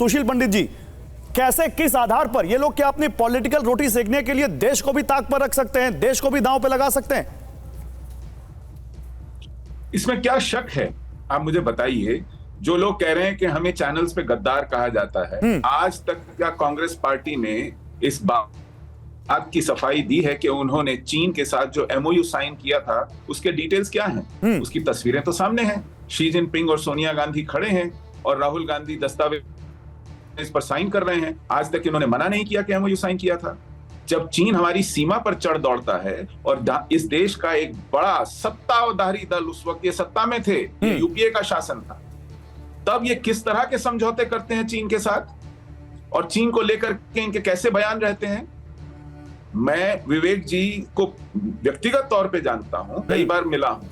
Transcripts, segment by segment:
सुशील पंडित जी, कैसे, किस आधार पर ये लोग क्या अपनी पॉलिटिकल रोटी सेकने के लिए देश को भी ताक पर रख सकते हैं, देश को भी दांव पे लगा सकते हैं? इसमें क्या शक है, आप मुझे बताइए। जो लोग कह रहे हैं कि हमें चैनल्स पे गद्दार कहा जाता है, आज तक क्या कांग्रेस पार्टी ने इस बात की सफाई दी है कि उन्होंने चीन के साथ जो एमओयू साइन किया था उसके डिटेल्स क्या हैं? उसकी तस्वीरें तो सामने हैं। शी जिनपिंग और सोनिया गांधी खड़े हैं और राहुल गांधी दस्तावेज इस पर साइन कर रहे हैं। आज तक इन्होंने मना नहीं किया कि एमओयू साइन किया था। जब चीन हमारी सीमा पर चढ़ दौड़ता है और इस देश का एक बड़ा सत्ताधारी दल, उस वक्त ये सत्ता में थे, ये यूपीए का शासन था, तब ये किस तरह के समझौते करते हैं चीन के साथ और चीन को लेकर के इनके कैसे बयान रहते हैं। मैं विवेक जी को व्यक्तिगत तौर पे जानता हूं, कई बार मिला हूं,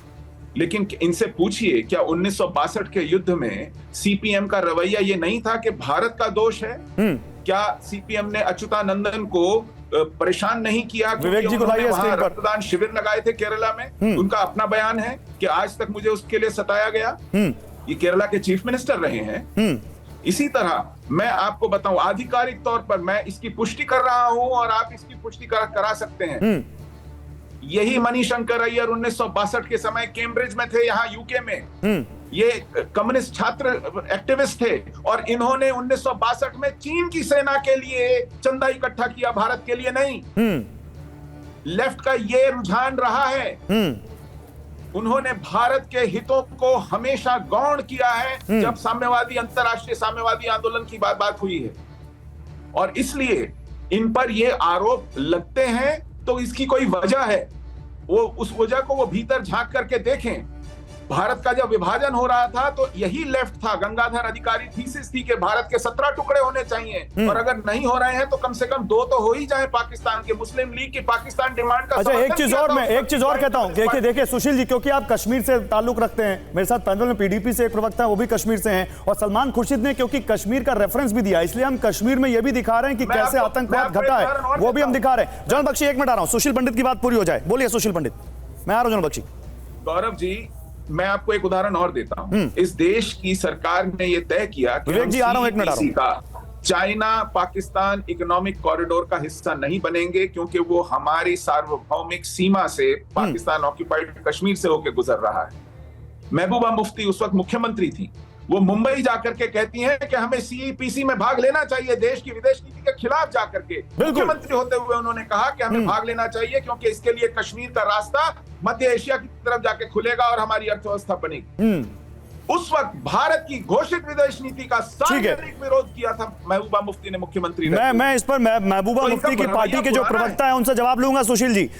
लेकिन इनसे पूछिए क्या 1962 के युद्ध में सीपीएम का रवैया ये नहीं था कि भारत का दोष है? क्या सीपीएम ने अच्युतानंदन को परेशान नहीं किया विवेक जी को लाइए स्क्रीन पर। रक्तदान शिविर लगाए थे केरला में? उनका अपना बयान है कि आज तक मुझे उसके लिए सताया गया। ये केरला के चीफ मिनिस्टर रहे हैं। इसी तरह मैं आपको बताऊं, आधिकारिक तौर पर मैं इसकी पुष्टि कर रहा हूं और आप इसकी पुष्टि करा सकते हैं। यही मणिशंकर अय्यर 1962 के समय कैम्ब्रिज में थे, यहाँ यूके में। ये कम्युनिस्ट छात्र एक्टिविस्ट थे और इन्होंने 1962 में चीन की सेना के लिए चंदा इकट्ठा किया, भारत के लिए नहीं। लेफ्ट का ये रुझान रहा है। उन्होंने भारत के हितों को हमेशा गौण किया है जब साम्यवादी, अंतरराष्ट्रीय साम्यवादी आंदोलन की बात हुई है। और इसलिए इन पर ये आरोप लगते हैं तो इसकी कोई वजह है। वो उस वजह को वो भीतर झांक करके देखें। भारत का जब विभाजन हो रहा था तो यही लेफ्ट था, गंगाधर अधिकारी थीसिस थी कि भारत के 17 टुकड़े होने चाहिए, और अगर नहीं हो रहे हैं तो कम से कम 2 तो हो ही जाए पाकिस्तान के। मुस्लिम लीग की पाकिस्तान डिमांड का अच्छा, एक चीज और कहता हूं, देखिए सुशील जी, क्योंकि आप कश्मीर से ताल्लुक रखते हैं, मेरे साथ पैनल में पीडीपी से एक प्रवक्ता है, वो भी कश्मीर से हैं, और सलमान खुर्शीद ने क्योंकि कश्मीर का रेफरेंस भी दिया, इसलिए हम कश्मीर में यह भी दिखा रहे हैं कि कैसे आतंकवाद घटा है, वो भी हम दिखा रहे हैं। जनरल बख्शी, 1 मिनट आ रहा हूं, सुशील पंडित की बात पूरी हो जाए। बोलिए सुशील पंडित। मैं आ रहा हूं जनरल बख्शी। गौरव जी, मैं आपको एक उदाहरण और देता हूं। इस देश की सरकार ने यह तय किया कि विवेक जी, आ रहा हूं, 1 मिनट आ रहा हूं। का चाइना पाकिस्तान इकोनॉमिक कॉरिडोर का हिस्सा नहीं बनेंगे क्योंकि वो हमारी सार्वभौमिक सीमा से पाकिस्तान ऑक्यूपाइड कश्मीर से होकर गुजर रहा है। महबूबा मुफ्ती उस वक्त मुख्यमंत्री थी, वो मुंबई जाकर के कहती हैं कि हमें सीईपीसी में भाग लेना चाहिए, देश की विदेश नीति के खिलाफ जाकर के। मुख्यमंत्री होते हुए उन्होंने कहा कि हमें भाग लेना चाहिए क्योंकि इसके लिए कश्मीर का रास्ता मध्य एशिया की तरफ जाके खुलेगा और हमारी अर्थव्यवस्था बनेगी। उस वक्त भारत की घोषित विदेश नीति का सार्वजनिक विरोध किया था महबूबा मुफ्ती ने, मुख्यमंत्री। मैं इस पर महबूबा मुफ्ती की पार्टी के जो प्रवक्ता है उनसे जवाब लूंगा सुशील जी,